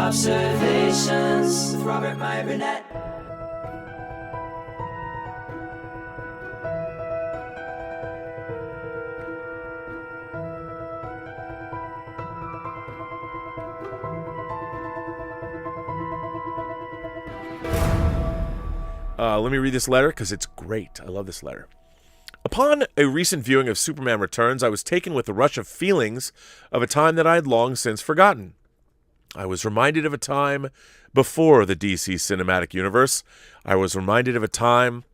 Robservations with Meyer Burnett. Let me read this letter because it's great. I love this letter. Upon a recent viewing of Superman Returns, I was taken with a rush of feelings of a time that I had long since forgotten. I was reminded of a time before the DC Cinematic Universe. I was reminded of a time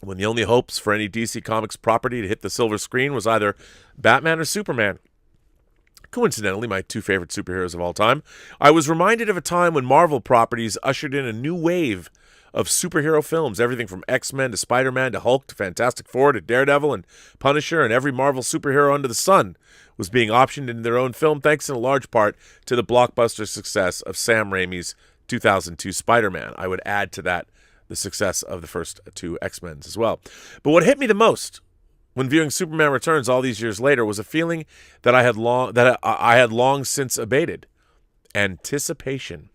when the only hopes for any DC Comics property to hit the silver screen was either Batman or Superman. Coincidentally, my two favorite superheroes of all time. I was reminded of a time when Marvel properties ushered in a new wave of superhero films, everything from X-Men to Spider-Man to Hulk to Fantastic Four to Daredevil and Punisher, and every Marvel superhero under the sun was being optioned in their own film thanks in a large part to the blockbuster success of Sam Raimi's 2002 Spider-Man. I would add to that the success of the first two X-Men as well. But what hit me the most when viewing Superman Returns all these years later was a feeling that I had long since abated. Anticipation.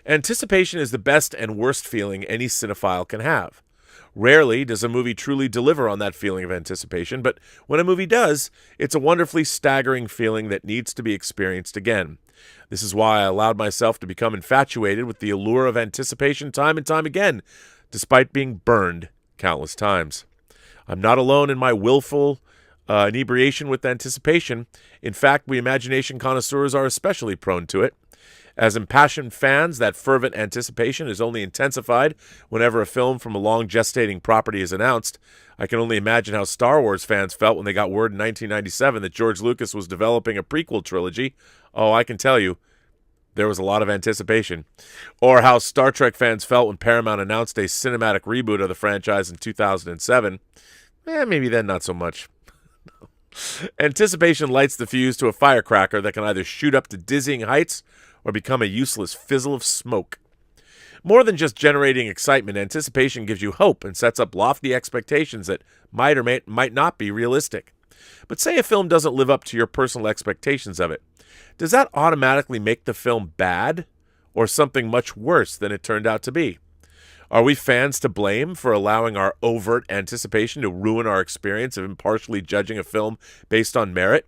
Anticipation is the best and worst feeling any cinephile can have. Rarely does a movie truly deliver on that feeling of anticipation, but when a movie does, it's a wonderfully staggering feeling that needs to be experienced again. This is why I allowed myself to become infatuated with the allure of anticipation time and time again, despite being burned countless times. I'm not alone in my willful inebriation with anticipation. In fact, we imagination connoisseurs are especially prone to it. As impassioned fans, that fervent anticipation is only intensified whenever a film from a long gestating property is announced. I can only imagine how Star Wars fans felt when they got word in 1997 that George Lucas was developing a prequel trilogy. Oh, I can tell you, there was a lot of anticipation. Or how Star Trek fans felt when Paramount announced a cinematic reboot of the franchise in 2007. Maybe then not so much. Anticipation lights the fuse to a firecracker that can either shoot up to dizzying heights or become a useless fizzle of smoke. More than just generating excitement, anticipation gives you hope and sets up lofty expectations that might or might not be realistic. But say a film doesn't live up to your personal expectations of it. Does that automatically make the film bad or something much worse than it turned out to be? Are we fans to blame for allowing our overt anticipation to ruin our experience of impartially judging a film based on merit?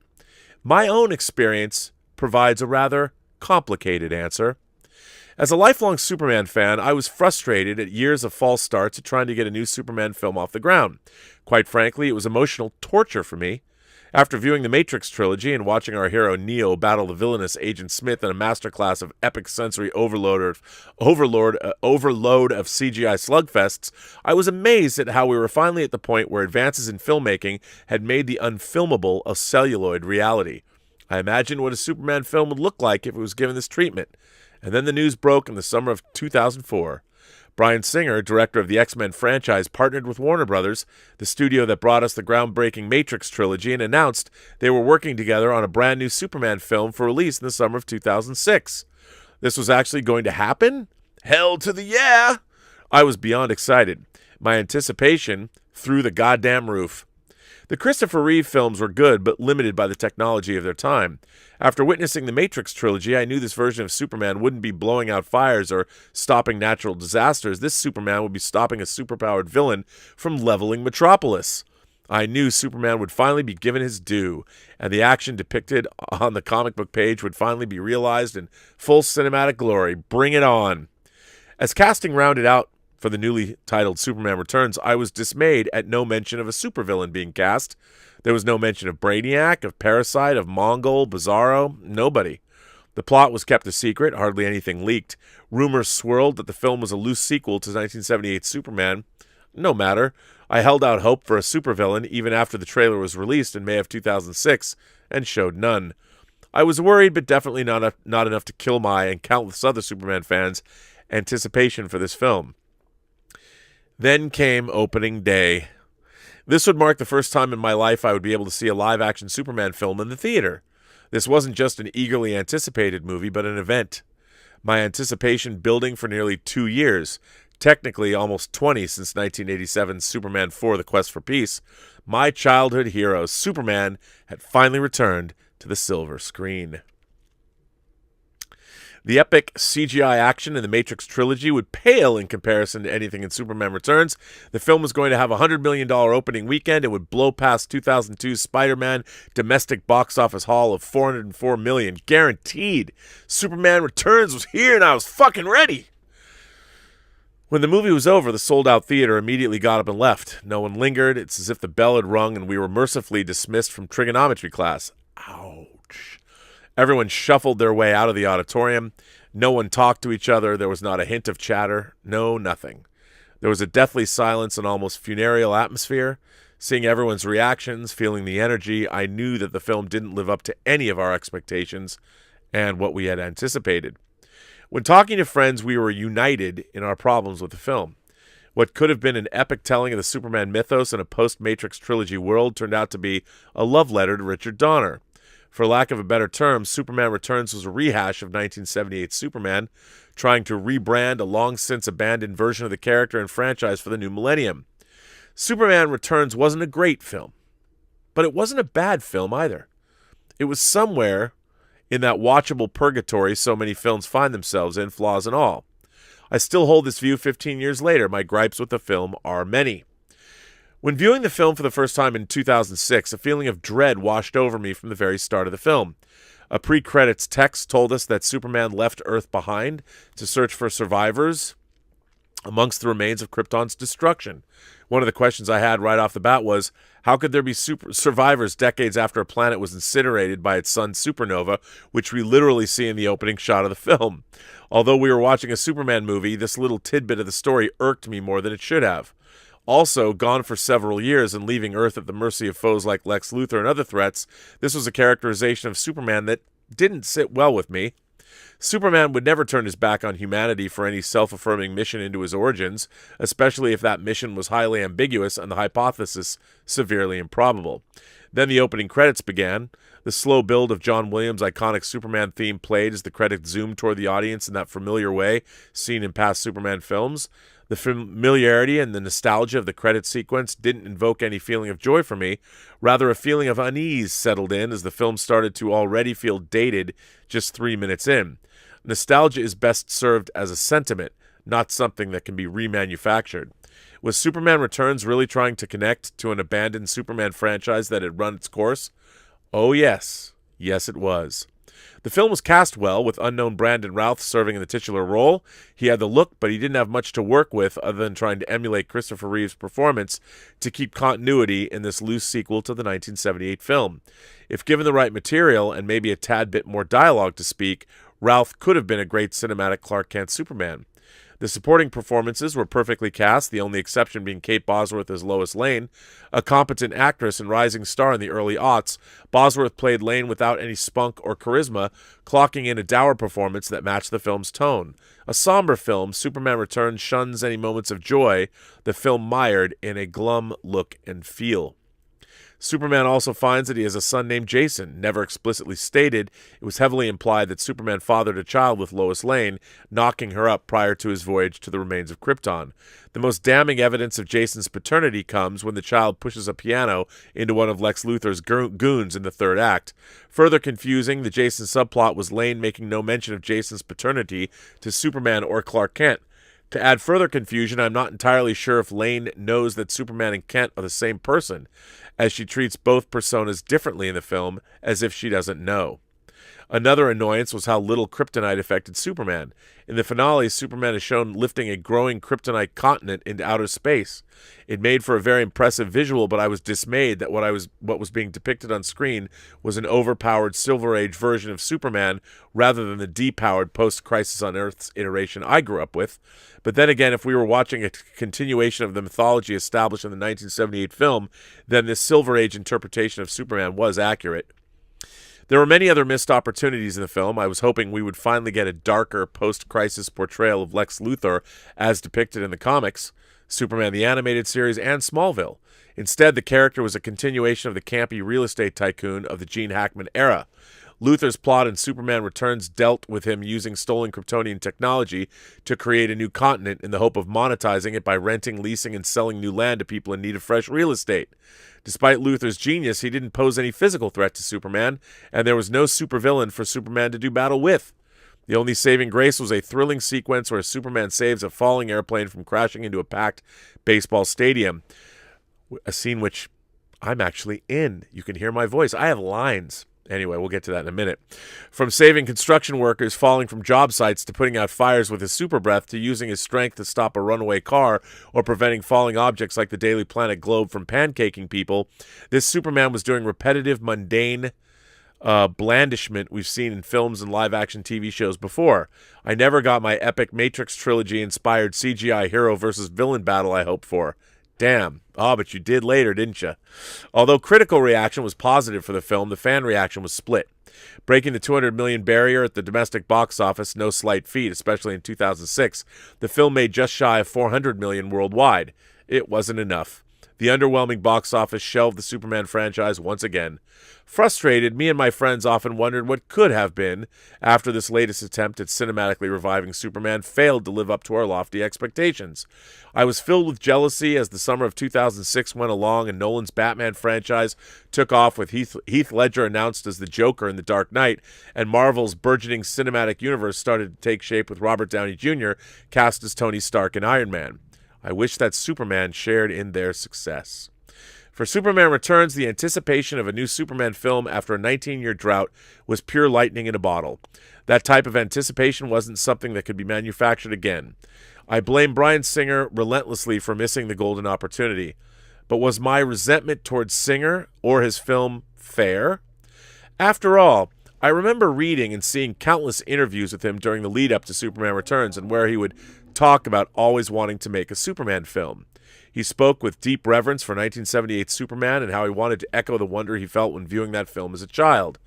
My own experience provides a rather complicated answer. As a lifelong Superman fan, I was frustrated at years of false starts at trying to get a new Superman film off the ground. Quite frankly, it was emotional torture for me. After viewing the Matrix trilogy and watching our hero Neo battle the villainous Agent Smith in a masterclass of epic sensory overload of CGI slugfests, I was amazed at how we were finally at the point where advances in filmmaking had made the unfilmable a celluloid reality. I imagined what a Superman film would look like if it was given this treatment. And then the news broke in the summer of 2004. Bryan Singer, director of the X-Men franchise, partnered with Warner Brothers, the studio that brought us the groundbreaking Matrix trilogy, and announced they were working together on a brand new Superman film for release in the summer of 2006. This was actually going to happen? Hell to the yeah! I was beyond excited. My anticipation through the goddamn roof. The Christopher Reeve films were good, but limited by the technology of their time. After witnessing the Matrix trilogy, I knew this version of Superman wouldn't be blowing out fires or stopping natural disasters. This Superman would be stopping a superpowered villain from leveling Metropolis. I knew Superman would finally be given his due, and the action depicted on the comic book page would finally be realized in full cinematic glory. Bring it on. As casting rounded out for the newly titled Superman Returns, I was dismayed at no mention of a supervillain being cast. There was no mention of Brainiac, of Parasite, of Mongol, Bizarro, nobody. The plot was kept a secret, hardly anything leaked. Rumors swirled that the film was a loose sequel to 1978's Superman. No matter. I held out hope for a supervillain even after the trailer was released in May of 2006, and showed none. I was worried, but definitely not enough to kill my and countless other Superman fans' anticipation for this film. Then came opening day. This would mark the first time in my life I would be able to see a live-action Superman film in the theater. This wasn't just an eagerly anticipated movie, but an event. My anticipation building for nearly 2 years, technically almost 20 since 1987's Superman 4: The Quest for Peace, my childhood hero, Superman, had finally returned to the silver screen. The epic CGI action in the Matrix trilogy would pale in comparison to anything in Superman Returns. The film was going to have a $100 million opening weekend. It would blow past 2002's Spider-Man domestic box office haul of $404 million. Guaranteed. Superman Returns was here and I was fucking ready. When the movie was over, the sold-out theater immediately got up and left. No one lingered. It's as if the bell had rung and we were mercifully dismissed from trigonometry class. Ouch. Everyone shuffled their way out of the auditorium. No one talked to each other. There was not a hint of chatter. No, nothing. There was a deathly silence and almost funereal atmosphere. Seeing everyone's reactions, feeling the energy, I knew that the film didn't live up to any of our expectations and what we had anticipated. When talking to friends, we were united in our problems with the film. What could have been an epic telling of the Superman mythos in a post-Matrix trilogy world turned out to be a love letter to Richard Donner. For lack of a better term, Superman Returns was a rehash of 1978's Superman, trying to rebrand a long-since abandoned version of the character and franchise for the new millennium. Superman Returns wasn't a great film, but it wasn't a bad film either. It was somewhere in that watchable purgatory so many films find themselves in, flaws and all. I still hold this view 15 years later. My gripes with the film are many. When viewing the film for the first time in 2006, a feeling of dread washed over me from the very start of the film. A pre-credits text told us that Superman left Earth behind to search for survivors amongst the remains of Krypton's destruction. One of the questions I had right off the bat was, how could there be survivors decades after a planet was incinerated by its sun's supernova, which we literally see in the opening shot of the film? Although we were watching a Superman movie, this little tidbit of the story irked me more than it should have. Also, gone for several years and leaving Earth at the mercy of foes like Lex Luthor and other threats, this was a characterization of Superman that didn't sit well with me. Superman would never turn his back on humanity for any self-affirming mission into his origins, especially if that mission was highly ambiguous and the hypothesis severely improbable. Then the opening credits began. The slow build of John Williams' iconic Superman theme played as the credits zoomed toward the audience in that familiar way seen in past Superman films. The familiarity and the nostalgia of the credit sequence didn't invoke any feeling of joy for me. Rather, a feeling of unease settled in as the film started to already feel dated just 3 minutes in. Nostalgia is best served as a sentiment, not something that can be remanufactured. Was Superman Returns really trying to connect to an abandoned Superman franchise that had run its course? Oh yes. Yes, it was. The film was cast well, with unknown Brandon Routh serving in the titular role. He had the look, but he didn't have much to work with other than trying to emulate Christopher Reeve's performance to keep continuity in this loose sequel to the 1978 film. If given the right material and maybe a tad bit more dialogue to speak, Routh could have been a great cinematic Clark Kent Superman. The supporting performances were perfectly cast, the only exception being Kate Bosworth as Lois Lane. A competent actress and rising star in the early aughts, Bosworth played Lane without any spunk or charisma, clocking in a dour performance that matched the film's tone. A somber film, Superman Returns shuns any moments of joy, the film mired in a glum look and feel. Superman also finds that he has a son named Jason. Never explicitly stated, it was heavily implied that Superman fathered a child with Lois Lane, knocking her up prior to his voyage to the remains of Krypton. The most damning evidence of Jason's paternity comes when the child pushes a piano into one of Lex Luthor's goons in the third act. Further confusing, the Jason subplot was Lane making no mention of Jason's paternity to Superman or Clark Kent. To add further confusion, I'm not entirely sure if Lane knows that Superman and Kent are the same person, as she treats both personas differently in the film, as if she doesn't know. Another annoyance was how little kryptonite affected Superman. In the finale, Superman is shown lifting a growing kryptonite continent into outer space. It made for a very impressive visual, but I was dismayed that what was being depicted on screen was an overpowered Silver Age version of Superman rather than the depowered post-Crisis on Earth's iteration I grew up with. But then again, if we were watching a continuation of the mythology established in the 1978 film, then this Silver Age interpretation of Superman was accurate. There were many other missed opportunities in the film. I was hoping we would finally get a darker post-crisis portrayal of Lex Luthor as depicted in the comics, Superman the Animated Series, and Smallville. Instead, the character was a continuation of the campy real estate tycoon of the Gene Hackman era. Luthor's plot in Superman Returns dealt with him using stolen Kryptonian technology to create a new continent in the hope of monetizing it by renting, leasing, and selling new land to people in need of fresh real estate. Despite Luthor's genius, he didn't pose any physical threat to Superman, and there was no supervillain for Superman to do battle with. The only saving grace was a thrilling sequence where Superman saves a falling airplane from crashing into a packed baseball stadium, a scene which I'm actually in. You can hear my voice. I have lines. Anyway, we'll get to that in a minute. From saving construction workers falling from job sites to putting out fires with his super breath to using his strength to stop a runaway car or preventing falling objects like the Daily Planet globe from pancaking people, this Superman was doing repetitive, mundane blandishment we've seen in films and live-action TV shows before. I never got my epic Matrix trilogy-inspired CGI hero versus villain battle I hoped for. Damn. Oh, but you did later, didn't you? Although critical reaction was positive for the film, the fan reaction was split. Breaking the 200 million barrier at the domestic box office, no slight feat, especially in 2006, the film made just shy of 400 million worldwide. It wasn't enough. The underwhelming box office shelved the Superman franchise once again. Frustrated, me and my friends often wondered what could have been after this latest attempt at cinematically reviving Superman failed to live up to our lofty expectations. I was filled with jealousy as the summer of 2006 went along and Nolan's Batman franchise took off with Heath Ledger announced as the Joker in The Dark Knight, and Marvel's burgeoning cinematic universe started to take shape with Robert Downey Jr. cast as Tony Stark in Iron Man. I wish that Superman shared in their success. For Superman Returns, the anticipation of a new Superman film after a 19-year drought was pure lightning in a bottle. That type of anticipation wasn't something that could be manufactured again. I blame Bryan Singer relentlessly for missing the golden opportunity. But was my resentment towards Singer or his film fair? After all, I remember reading and seeing countless interviews with him during the lead-up to Superman Returns and where he would talk about always wanting to make a Superman film. He spoke with deep reverence for 1978 Superman and how he wanted to echo the wonder he felt when viewing that film as a child.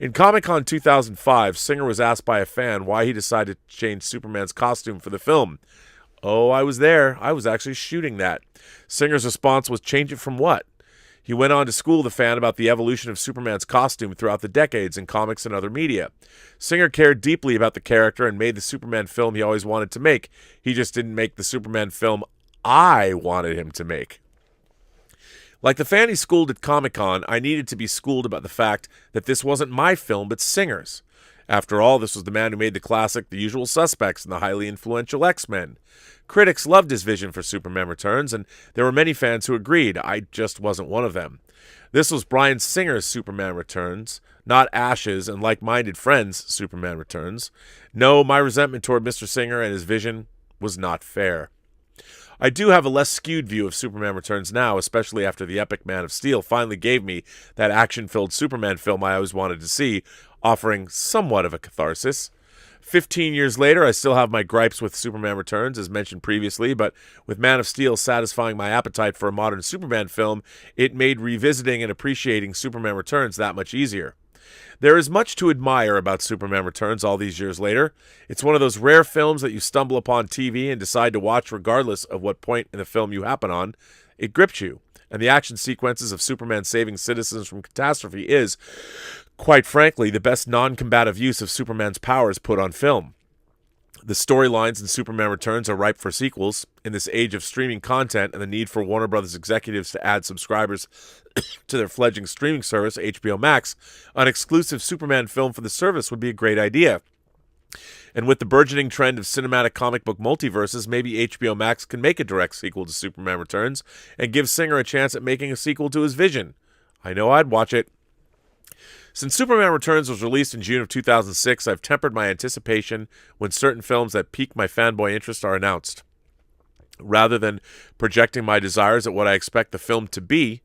In Comic-Con 2005, Singer was asked by a fan why he decided to change Superman's costume for the film. Oh, I was there. I was actually shooting that. Singer's response was, change it from what? He went on to school the fan about the evolution of Superman's costume throughout the decades in comics and other media. Singer cared deeply about the character and made the Superman film he always wanted to make. He just didn't make the Superman film I wanted him to make. Like the fan he schooled at Comic-Con, I needed to be schooled about the fact that this wasn't my film but Singer's. After all, this was the man who made the classic The Usual Suspects and the highly influential X-Men. Critics loved his vision for Superman Returns, and there were many fans who agreed. I just wasn't one of them. This was Bryan Singer's Superman Returns, not Ash's and like-minded friends' Superman Returns. No, my resentment toward Mr. Singer and his vision was not fair. I do have a less skewed view of Superman Returns now, especially after the epic Man of Steel finally gave me that action-filled Superman film I always wanted to see, offering somewhat of a catharsis. 15 years later, I still have my gripes with Superman Returns, as mentioned previously, but with Man of Steel satisfying my appetite for a modern Superman film, it made revisiting and appreciating Superman Returns that much easier. There is much to admire about Superman Returns all these years later. It's one of those rare films that you stumble upon TV and decide to watch regardless of what point in the film you happen on. It grips you, and the action sequences of Superman saving citizens from catastrophe is, quite frankly, the best non-combative use of Superman's powers put on film. The storylines in Superman Returns are ripe for sequels. In this age of streaming content and the need for Warner Brothers executives to add subscribers to their fledgling streaming service, HBO Max, an exclusive Superman film for the service would be a great idea. And with the burgeoning trend of cinematic comic book multiverses, maybe HBO Max can make a direct sequel to Superman Returns and give Singer a chance at making a sequel to his vision. I know I'd watch it. Since Superman Returns was released in June of 2006, I've tempered my anticipation when certain films that pique my fanboy interest are announced. Rather than projecting my desires at what I expect the film to be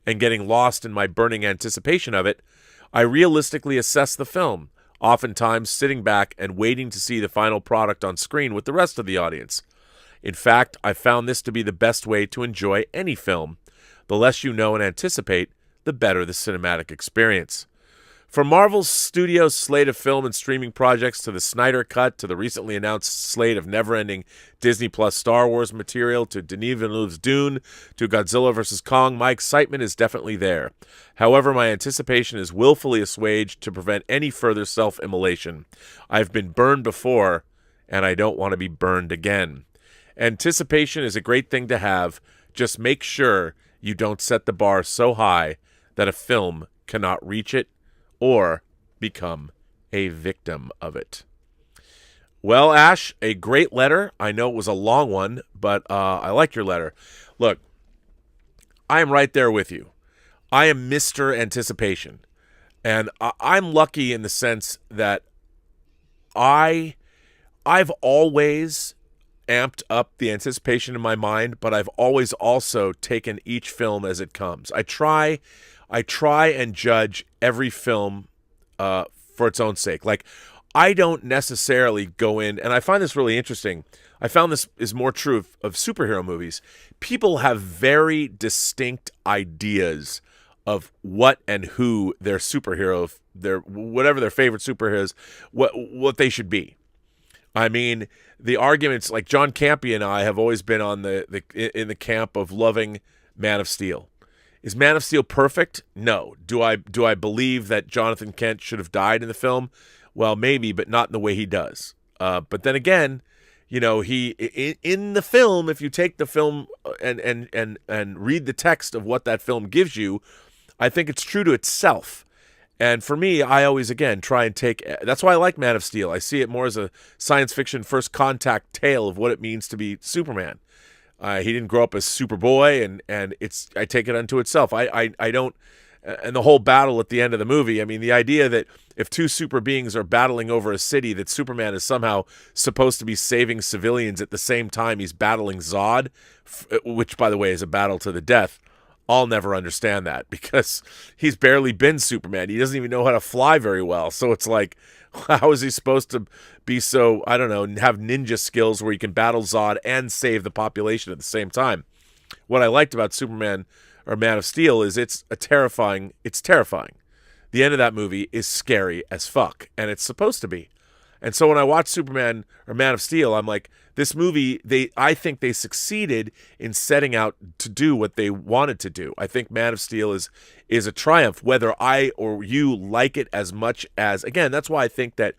and getting lost in my burning anticipation of it, I realistically assess the film, oftentimes sitting back and waiting to see the final product on screen with the rest of the audience. In fact, I found this to be the best way to enjoy any film. The less you know and anticipate, the better the cinematic experience. From Marvel's studio's slate of film and streaming projects to the Snyder Cut to the recently announced slate of never-ending Disney Plus Star Wars material to Denis Villeneuve's Dune to Godzilla vs. Kong, my excitement is definitely there. However, my anticipation is willfully assuaged to prevent any further self-immolation. I've been burned before, and I don't want to be burned again. Anticipation is a great thing to have. Just make sure you don't set the bar so high that a film cannot reach it or become a victim of it. Well, Ash, a great letter. I know it was a long one, but I like your letter. Look, I am right there with you. I am Mr. Anticipation. And I'm lucky in the sense that I've always amped up the anticipation in my mind, but I've always also taken each film as it comes. I try and judge every film for its own sake. Like, I don't necessarily go in, and I find this really interesting. I found this is more true of superhero movies. People have very distinct ideas of what and who their superhero, their whatever their favorite superheroes, what they should be. I mean, the arguments, like John Campy and I have always been on in the camp of loving Man of Steel. Is Man of Steel perfect? No. Do I believe that Jonathan Kent should have died in the film? Well, maybe, but not in the way he does. But then again, he in the film, if you take the film and read the text of what that film gives you, I think it's true to itself. And for me, I always, again, try and take... That's why I like Man of Steel. I see it more as a science fiction first contact tale of what it means to be Superman. He didn't grow up as Superboy, and I take it unto itself. I don't... And the whole battle at the end of the movie, I mean, the idea that if two super beings are battling over a city, that Superman is somehow supposed to be saving civilians at the same time he's battling Zod, which, by the way, is a battle to the death. I'll never understand that because he's barely been Superman. He doesn't even know how to fly very well. So it's like, how is he supposed to be so, I don't know, have ninja skills where he can battle Zod and save the population at the same time? What I liked about Superman or Man of Steel is it's terrifying. The end of that movie is scary as fuck, and it's supposed to be. And so when I watch Superman or Man of Steel, I'm like, this movie, I think they succeeded in setting out to do what they wanted to do. I think Man of Steel is a triumph, whether I or you like it as much as, again, that's why I think that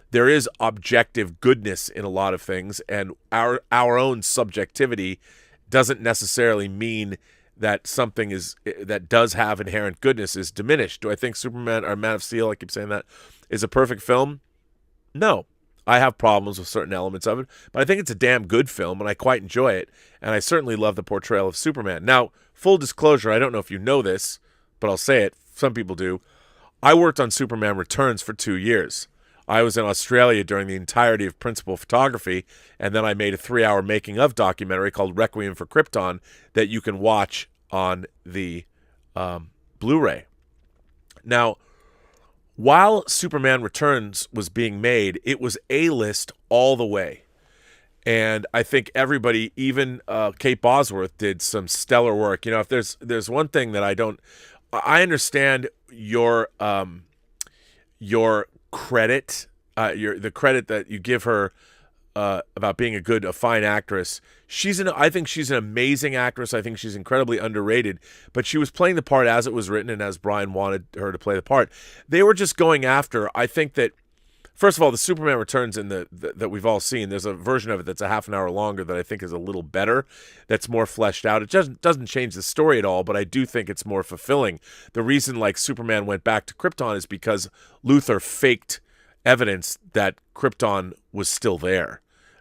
there is objective goodness in a lot of things, and our own subjectivity doesn't necessarily mean that something that does have inherent goodness is diminished. Do I think Superman or Man of Steel, I keep saying that, is a perfect film? No. I have problems with certain elements of it, but I think it's a damn good film, and I quite enjoy it, and I certainly love the portrayal of Superman. Now, full disclosure, I don't know if you know this, but I'll say it. Some people do. I worked on Superman Returns for 2 years. I was in Australia during the entirety of principal photography, and then I made a 3-hour making-of documentary called Requiem for Krypton that you can watch on the Blu-ray. Now, while Superman Returns was being made, it was A-list all the way. And I think everybody, even Kate Bosworth, did some stellar work. If there's one thing that I understand your credit, the credit that you give her about being a fine actress. I think she's an amazing actress. I think she's incredibly underrated, but she was playing the part as it was written and as Brian wanted her to play the part. They were just going after, I think that, first of all, the Superman Returns that we've all seen, there's a version of it that's a half an hour longer that I think is a little better, that's more fleshed out. It doesn't change the story at all, but I do think it's more fulfilling. The reason, like, Superman went back to Krypton is because Luthor faked evidence that Krypton was still there.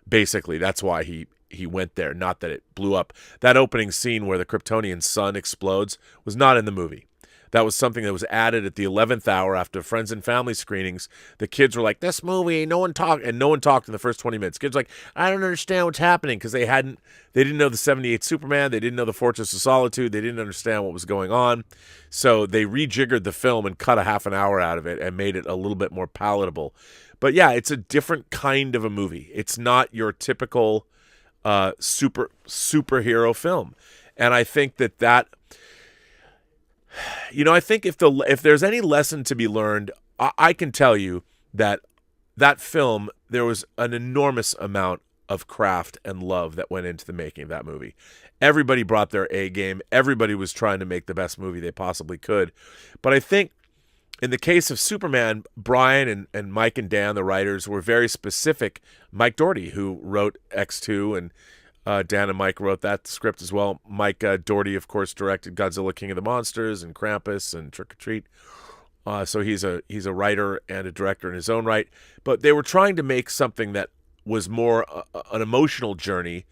Basically, that's why he went there, not that it blew up. That opening scene where the Kryptonian sun explodes was not in the movie. That was something that was added at the 11th hour after friends and family screenings. The kids were like, this movie, no one talked in the first 20 minutes. Kids were like, I don't understand what's happening, because they didn't know the 78 Superman, they didn't know the Fortress of Solitude, they didn't understand what was going on. So they rejiggered the film and cut a half an hour out of it and made it a little bit more palatable. But yeah, it's a different kind of a movie. It's not your typical superhero film. And I think that I think if there's any lesson to be learned, I can tell you that film, there was an enormous amount of craft and love that went into the making of that movie. Everybody brought their A game. Everybody was trying to make the best movie they possibly could. But I think in the case of Superman, Brian and Mike and Dan, the writers, were very specific. Mike Doherty, who wrote X2, and Dan and Mike wrote that script as well. Mike Doherty, of course, directed Godzilla King of the Monsters and Krampus and Trick or Treat. So he's a writer and a director in his own right. But they were trying to make something that was more an emotional journey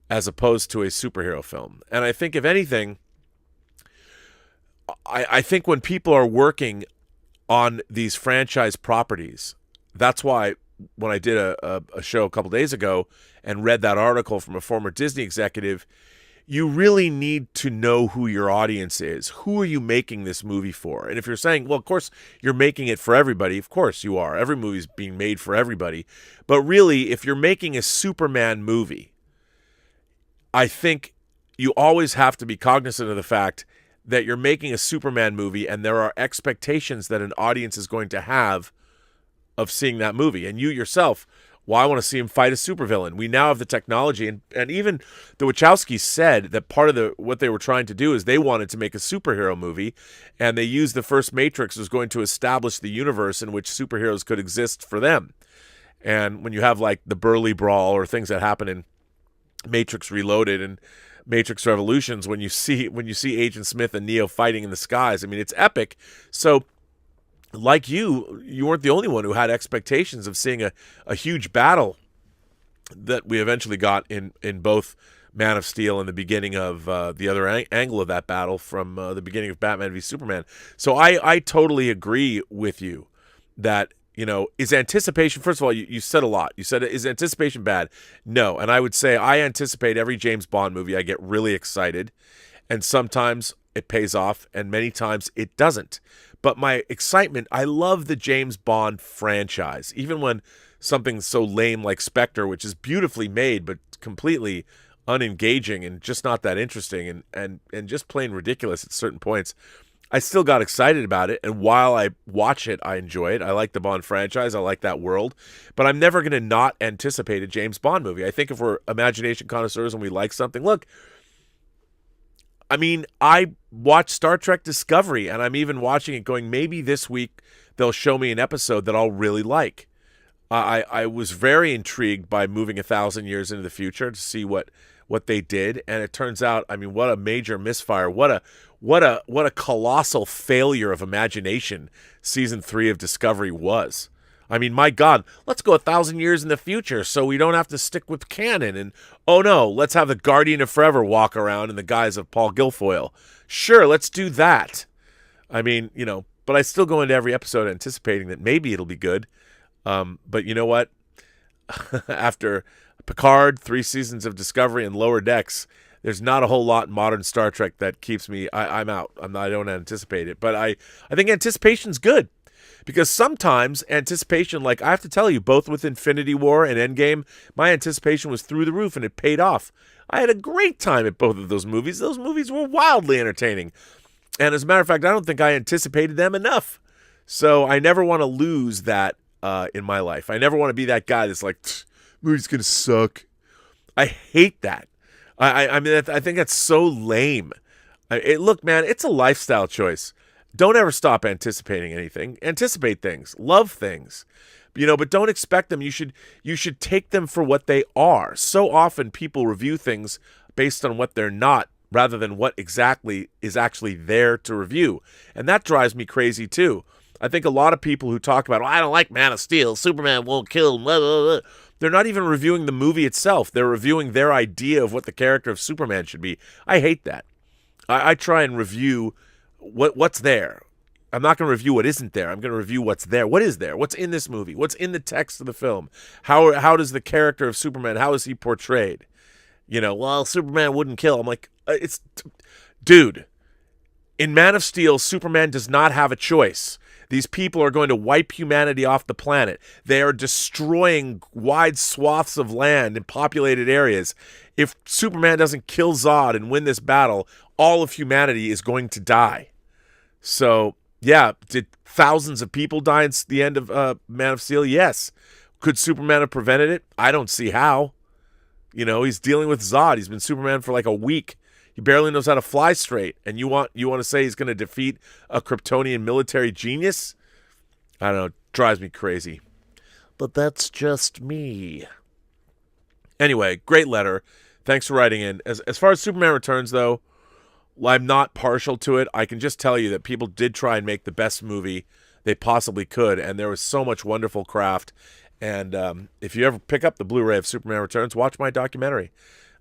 as opposed to a superhero film. And I think, if anything, I think when people are working on these franchise properties, that's why when I did a show a couple days ago and read that article from a former Disney executive, you really need to know who your audience is. Who are you making this movie for? And if you're saying, well, of course, you're making it for everybody, of course you are. Every movie's being made for everybody. But really, if you're making a Superman movie, I think you always have to be cognizant of the fact that you're making a Superman movie and there are expectations that an audience is going to have of seeing that movie. And you yourself, well, I want to see him fight a supervillain. We now have the technology, and even the Wachowskis said that part of what they were trying to do is they wanted to make a superhero movie, and they used the first Matrix was going to establish the universe in which superheroes could exist for them. And when you have like the Burly Brawl or things that happen in Matrix Reloaded and Matrix Revolutions, when you see Agent Smith and Neo fighting in the skies, I mean, it's epic. So like you weren't the only one who had expectations of seeing a huge battle that we eventually got in both Man of Steel and the beginning of the other angle of that battle from the beginning of Batman v Superman. So I totally agree with you that, is anticipation, first of all, you said a lot. You said, is anticipation bad? No. And I would say I anticipate every James Bond movie. I get really excited, and sometimes it pays off, and many times it doesn't. But my excitement, I love the James Bond franchise. Even when something so lame like Spectre, which is beautifully made but completely unengaging and just not that interesting and just plain ridiculous at certain points, I still got excited about it. And while I watch it, I enjoy it. I like the Bond franchise. I like that world. But I'm never going to not anticipate a James Bond movie. I think if we're imagination connoisseurs and we like something, look, I mean, I watched Star Trek Discovery, and I'm even watching it going, maybe this week they'll show me an episode that I'll really like. I was very intrigued by moving 1,000 years into the future to see what they did, and it turns out, I mean, what a major misfire. What a colossal failure of imagination season 3 of Discovery was. I mean, my God, let's go 1,000 years in the future so we don't have to stick with canon. And, oh no, let's have the Guardian of Forever walk around in the guise of Paul Guilfoyle. Sure, let's do that. I mean, but I still go into every episode anticipating that maybe it'll be good. But you know what? After Picard, 3 seasons of Discovery, and Lower Decks, there's not a whole lot in modern Star Trek that keeps me, I'm out. I don't anticipate it. But I think anticipation's good. Because sometimes anticipation, like I have to tell you, both with Infinity War and Endgame, my anticipation was through the roof and it paid off. I had a great time at both of those movies. Those movies were wildly entertaining. And as a matter of fact, I don't think I anticipated them enough. So I never want to lose that in my life. I never want to be that guy that's like, movie's going to suck. I hate that. I mean, I think that's so lame. Look, man, it's a lifestyle choice. Don't ever stop anticipating anything. Anticipate things. Love things. But don't expect them. You should take them for what they are. So often people review things based on what they're not rather than what exactly is actually there to review. And that drives me crazy too. I think a lot of people who talk about, I don't like Man of Steel, Superman won't kill, blah, blah, blah. They're not even reviewing the movie itself. They're reviewing their idea of what the character of Superman should be. I hate that. I try and review what's there. I'm not going to review what isn't there. I'm going to review what's there. What is there? What's in this movie? What's in the text of the film? How does the character of Superman, how is he portrayed? Well, Superman wouldn't kill. I'm like, dude, in Man of Steel, Superman does not have a choice. These people are going to wipe humanity off the planet. They are destroying wide swaths of land in populated areas. If Superman doesn't kill Zod and win this battle, all of humanity is going to die. So, yeah, did thousands of people die in the end of Man of Steel? Yes. Could Superman have prevented it? I don't see how. He's dealing with Zod. He's been Superman for like a week. He barely knows how to fly straight. And you want to say he's going to defeat a Kryptonian military genius? I don't know. It drives me crazy. But that's just me. Anyway, great letter. Thanks for writing in. As far as Superman Returns, though, I'm not partial to it. I can just tell you that people did try and make the best movie they possibly could, and there was so much wonderful craft. And if you ever pick up the Blu-ray of Superman Returns, watch my documentary.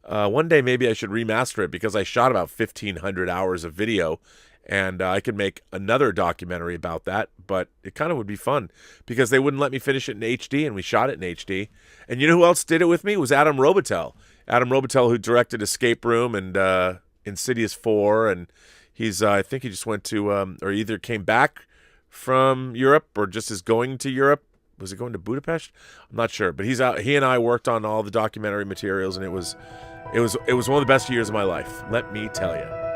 One day maybe I should remaster it because I shot about 1,500 hours of video, and I could make another documentary about that, but it kind of would be fun because they wouldn't let me finish it in HD, and we shot it in HD. And you know who else did it with me? It was Adam Robitel. Adam Robitel, who directed Escape Room and Insidious 4, and he's I think he just went to or either came back from Europe or just is going to Europe. Was he going to Budapest? I'm not sure, but he's out. He and I worked on all the documentary materials, and it was one of the best years of my life. Let me tell you.